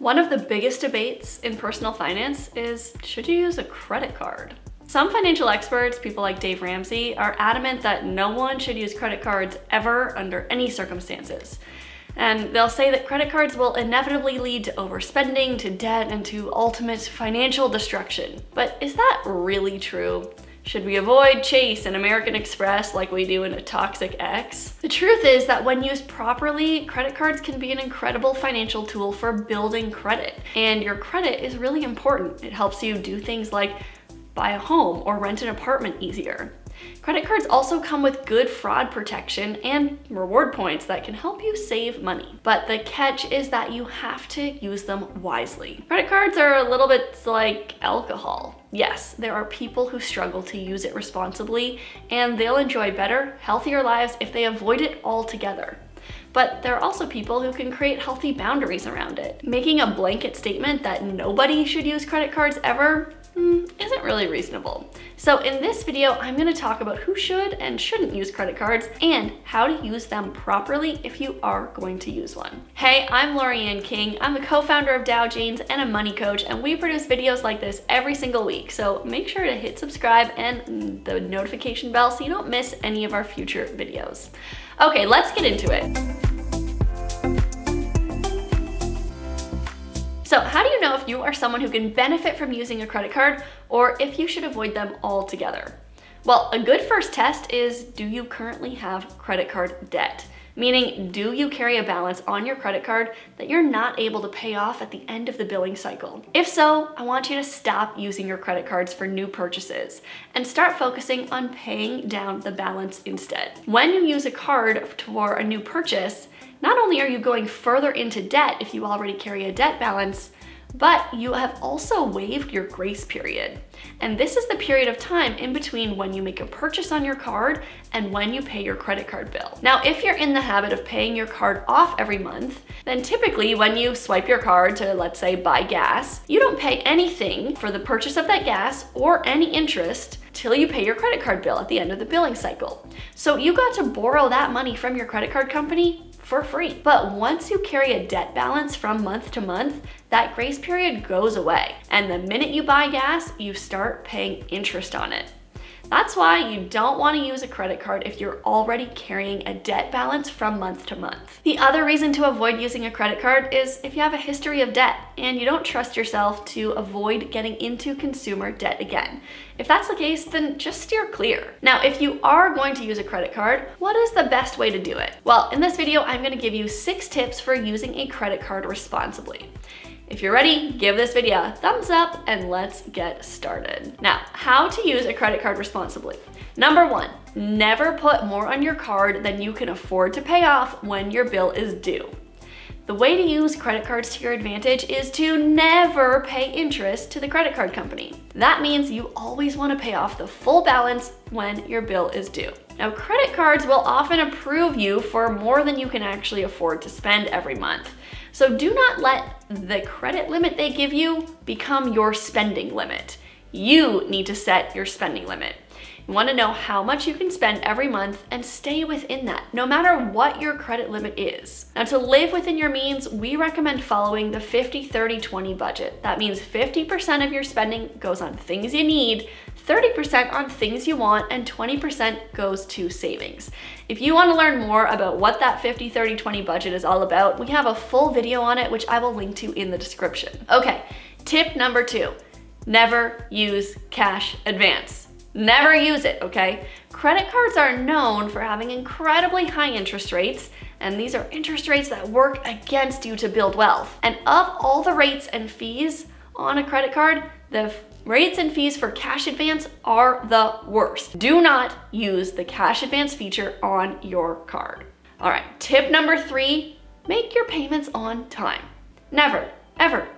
One of the biggest debates in personal finance is, should you use a credit card? Some financial experts, people like Dave Ramsey, are adamant that no one should use credit cards ever under any circumstances. And they'll say that credit cards will inevitably lead to overspending, to debt, and to ultimate financial destruction. But is that really true? Should we avoid Chase and American Express like we do in a Toxic X? The truth is that when used properly, credit cards can be an incredible financial tool for building credit. And your credit is really important. It helps you do things like buy a home or rent an apartment easier. Credit cards also come with good fraud protection and reward points that can help you save money. But the catch is that you have to use them wisely. Credit cards are a little bit like alcohol. Yes, there are people who struggle to use it responsibly, and they'll enjoy better, healthier lives if they avoid it altogether. But there are also people who can create healthy boundaries around it. Making a blanket statement that nobody should use credit cards ever isn't really reasonable. So in this video, I'm going to talk about who should and shouldn't use credit cards and how to use them properly if you are going to use one. Hey, I'm Lorianne King. I'm the co-founder of Dow Janes and a money coach, and we produce videos like this every single week. So make sure to hit subscribe and the notification bell so you don't miss any of our future videos. Okay, let's get into it. So how do you know if you are someone who can benefit from using a credit card or if you should avoid them altogether? Well, a good first test is, do you currently have credit card debt? Meaning, do you carry a balance on your credit card that you're not able to pay off at the end of the billing cycle? If so, I want you to stop using your credit cards for new purchases and start focusing on paying down the balance instead. When you use a card for a new purchase, not only are you going further into debt if you already carry a debt balance, but you have also waived your grace period. And this is the period of time in between when you make a purchase on your card and when you pay your credit card bill. Now, if you're in the habit of paying your card off every month, then typically when you swipe your card to, let's say, buy gas, you don't pay anything for the purchase of that gas or any interest till you pay your credit card bill at the end of the billing cycle. So you got to borrow that money from your credit card company for free. But once you carry a debt balance from month to month, that grace period goes away. And the minute you buy gas, you start paying interest on it. That's why you don't want to use a credit card if you're already carrying a debt balance from month to month. The other reason to avoid using a credit card is if you have a history of debt and you don't trust yourself to avoid getting into consumer debt again. If that's the case, then just steer clear. Now, if you are going to use a credit card, what is the best way to do it? Well, in this video, I'm going to give you 6 tips for using a credit card responsibly. If you're ready, give this video a thumbs up and let's get started. Now, how to use a credit card responsibly. Number 1, never put more on your card than you can afford to pay off when your bill is due. The way to use credit cards to your advantage is to never pay interest to the credit card company. That means you always want to pay off the full balance when your bill is due. Now, credit cards will often approve you for more than you can actually afford to spend every month. So do not let the credit limit they give you become your spending limit. You need to set your spending limit. You want to know how much you can spend every month and stay within that, no matter what your credit limit is. Now, to live within your means, we recommend following the 50-30-20 budget. That means 50% of your spending goes on things you need, 30% on things you want, and 20% goes to savings. If you want to learn more about what that 50-30-20 budget is all about, we have a full video on it, which I will link to in the description. Okay, tip number 2, never use cash advance. Never use it, okay? Credit cards are known for having incredibly high interest rates, and these are interest rates that work against you to build wealth. And of all the rates and fees on a credit card, the rates and fees for cash advance are the worst. Do not use the cash advance feature on your card. All right, tip number 3, make your payments on time. Never, ever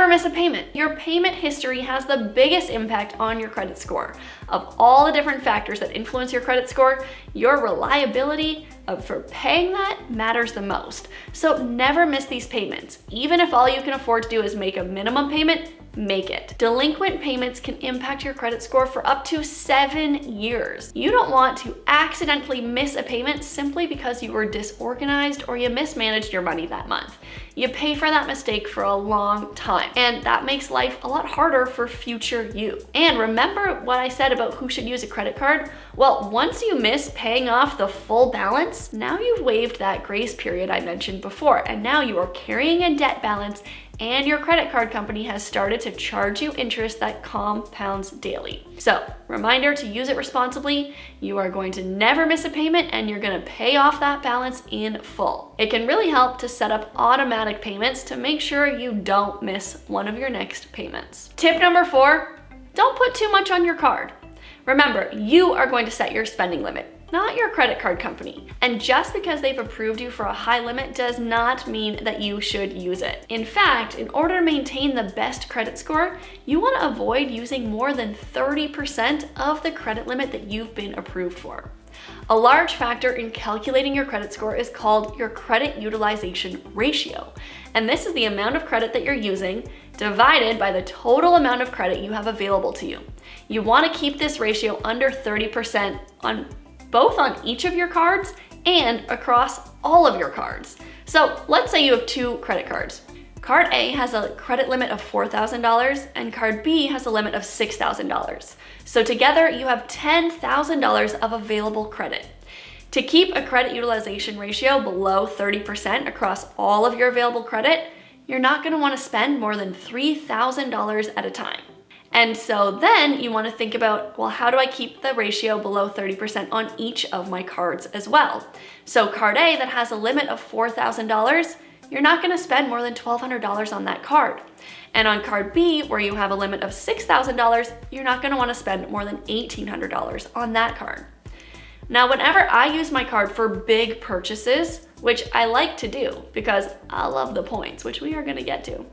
miss a payment. Your payment history has the biggest impact on your credit score. Of all the different factors that influence your credit score, your reliability for paying that matters the most. So never miss these payments. Even if all you can afford to do is make a minimum payment, make it. Delinquent payments can impact your credit score for up to 7 years. You don't want to accidentally miss a payment simply because you were disorganized or you mismanaged your money that month. You pay for that mistake for a long time, and that makes life a lot harder for future you. And remember what I said about who should use a credit card? Well, once you miss paying off the full balance, now you've waived that grace period I mentioned before, and now you are carrying a debt balance, and your credit card company has started to charge you interest that compounds daily. So, reminder to use it responsibly. You are going to never miss a payment, and you're going to pay off that balance in full. It can really help to set up automatic payments to make sure you don't miss one of your next payments. Tip number 4, don't put too much on your card. Remember, you are going to set your spending limit, not your credit card company. And just because they've approved you for a high limit does not mean that you should use it. In fact, in order to maintain the best credit score, you want to avoid using more than 30% of the credit limit that you've been approved for. A large factor in calculating your credit score is called your credit utilization ratio. And this is the amount of credit that you're using divided by the total amount of credit you have available to you. You want to keep this ratio under 30% both on each of your cards and across all of your cards. So let's say you have 2 credit cards. Card A has a credit limit of $4,000 and card B has a limit of $6,000. So together you have $10,000 of available credit. To keep a credit utilization ratio below 30% across all of your available credit, you're not going to want to spend more than $3,000 at a time. And so then you want to think about, well, how do I keep the ratio below 30% on each of my cards as well? So card A that has a limit of $4,000, you're not going to spend more than $1,200 on that card. And on card B, where you have a limit of $6,000, you're not going to want to spend more than $1,800 on that card. Now, whenever I use my card for big purchases, which I like to do because I love the points, which we are going to get to,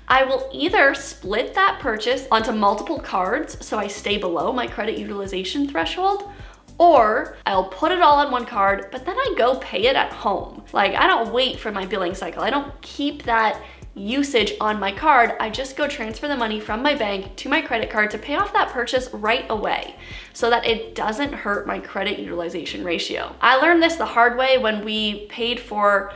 I will either split that purchase onto multiple cards so I stay below my credit utilization threshold, or I'll put it all on one card, but then I go pay it at home. Like, I don't wait for my billing cycle. I don't keep that usage on my card. I just go transfer the money from my bank to my credit card to pay off that purchase right away so that it doesn't hurt my credit utilization ratio. I learned this the hard way when we paid for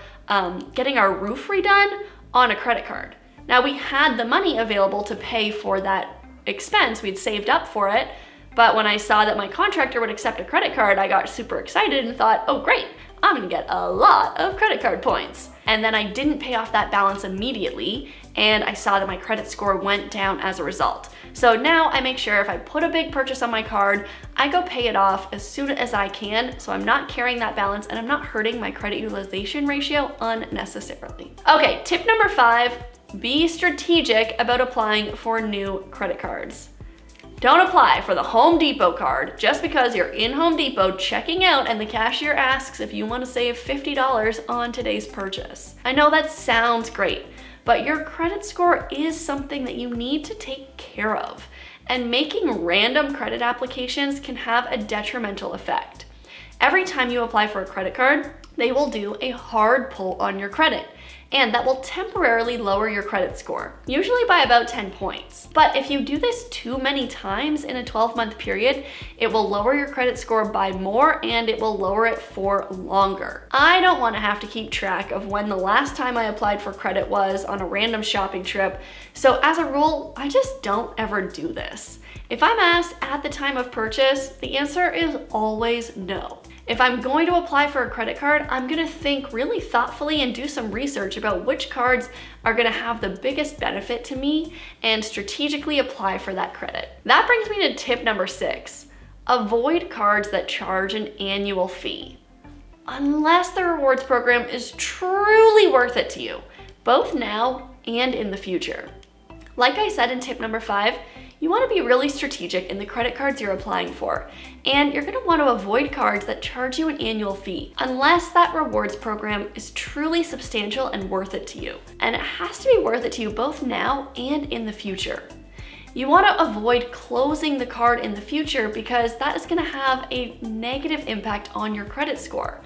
getting our roof redone on a credit card. Now, we had the money available to pay for that expense. We'd saved up for it. But when I saw that my contractor would accept a credit card, I got super excited and thought, oh great, I'm gonna get a lot of credit card points. And then I didn't pay off that balance immediately, and I saw that my credit score went down as a result. So now I make sure if I put a big purchase on my card, I go pay it off as soon as I can, so I'm not carrying that balance and I'm not hurting my credit utilization ratio unnecessarily. Okay, tip number 5, be strategic about applying for new credit cards. Don't apply for the Home Depot card just because you're in Home Depot checking out and the cashier asks if you want to save $50 on today's purchase. I know that sounds great, but your credit score is something that you need to take care of, and making random credit applications can have a detrimental effect. Every time you apply for a credit card, they will do a hard pull on your credit, and that will temporarily lower your credit score, usually by about 10 points. But if you do this too many times in a 12-month period, it will lower your credit score by more and it will lower it for longer. I don't want to have to keep track of when the last time I applied for credit was on a random shopping trip, so as a rule, I just don't ever do this. If I'm asked at the time of purchase, the answer is always no. If I'm going to apply for a credit card, I'm gonna think really thoughtfully and do some research about which cards are gonna have the biggest benefit to me and strategically apply for that credit. That brings me to tip number 6. Avoid cards that charge an annual fee. Unless the rewards program is truly worth it to you, both now and in the future. Like I said in tip number 5, you want to be really strategic in the credit cards you're applying for, and you're going to want to avoid cards that charge you an annual fee unless that rewards program is truly substantial and worth it to you. And it has to be worth it to you both now and in the future. You want to avoid closing the card in the future because that is going to have a negative impact on your credit score.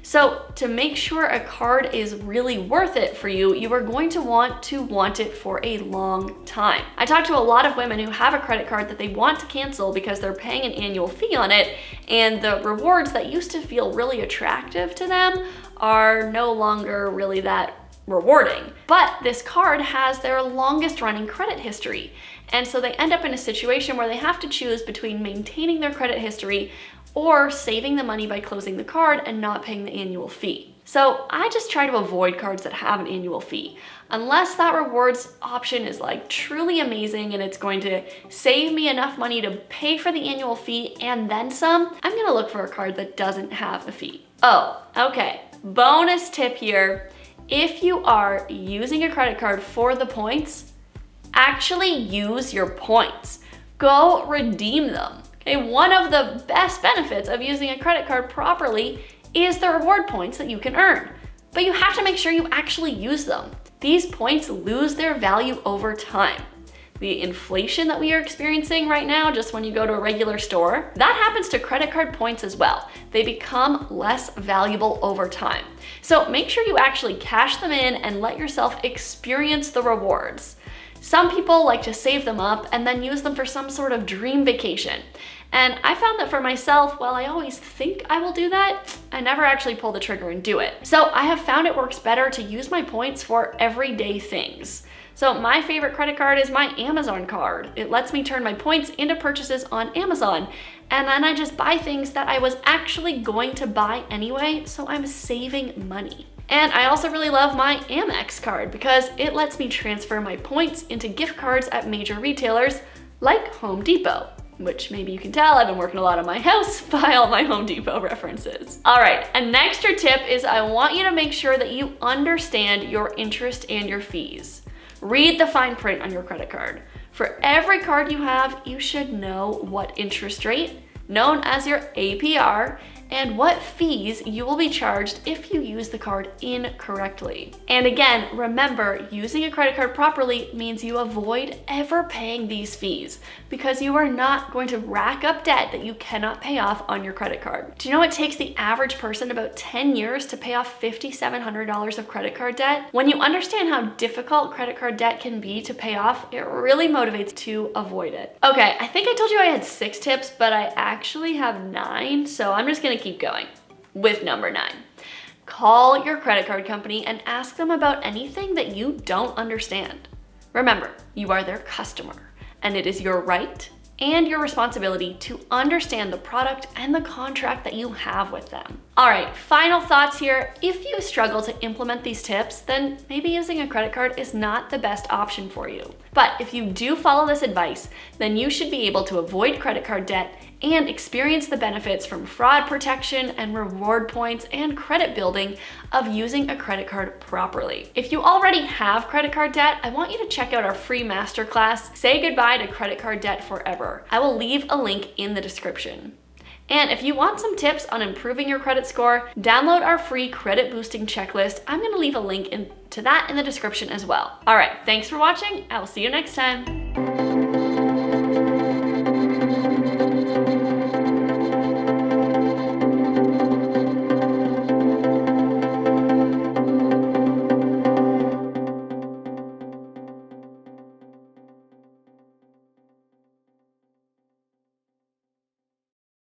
So to make sure a card is really worth it for you, you are going to want it for a long time. I talked to a lot of women who have a credit card that they want to cancel because they're paying an annual fee on it, and the rewards that used to feel really attractive to them are no longer really that rewarding. But this card has their longest running credit history. And so they end up in a situation where they have to choose between maintaining their credit history or saving the money by closing the card and not paying the annual fee. So I just try to avoid cards that have an annual fee. Unless that rewards option is like truly amazing and it's going to save me enough money to pay for the annual fee and then some, I'm gonna look for a card that doesn't have a fee. Oh, okay. Bonus tip here. If you are using a credit card for the points, actually use your points. Go redeem them. Okay, one of the best benefits of using a credit card properly is the reward points that you can earn, but you have to make sure you actually use them. These points lose their value over time. The inflation that we are experiencing right now, just when you go to a regular store, that happens to credit card points as well. They become less valuable over time. So make sure you actually cash them in and let yourself experience the rewards. Some people like to save them up and then use them for some sort of dream vacation. And I found that for myself, while I always think I will do that, I never actually pull the trigger and do it. So I have found it works better to use my points for everyday things. So my favorite credit card is my Amazon card. It lets me turn my points into purchases on Amazon. And then I just buy things that I was actually going to buy anyway, so I'm saving money. And I also really love my Amex card because it lets me transfer my points into gift cards at major retailers like Home Depot, which maybe you can tell I've been working a lot on my house by all my Home Depot references. All right, an extra tip is I want you to make sure that you understand your interest and your fees. Read the fine print on your credit card. For every card you have, you should know what interest rate, known as your APR, and what fees you will be charged if you use the card incorrectly. And again, remember, using a credit card properly means you avoid ever paying these fees because you are not going to rack up debt that you cannot pay off on your credit card. Do you know it takes the average person about 10 years to pay off $5,700 of credit card debt? When you understand how difficult credit card debt can be to pay off, it really motivates to avoid it. Okay, I think I told you I had 6 tips, but I actually have 9, so I'm just gonna keep going with number 9. Call your credit card company and ask them about anything that you don't understand. Remember, you are their customer, and it is your right and your responsibility to understand the product and the contract that you have with them. All right, final thoughts here. If you struggle to implement these tips, then maybe using a credit card is not the best option for you. But if you do follow this advice, then you should be able to avoid credit card debt and experience the benefits from fraud protection and reward points and credit building of using a credit card properly. If you already have credit card debt, I want you to check out our free masterclass, Say Goodbye to Credit Card Debt Forever. I will leave a link in the description. And if you want some tips on improving your credit score, download our free credit boosting checklist. I'm gonna leave a link to that in the description as well. All right, thanks for watching. I will see you next time.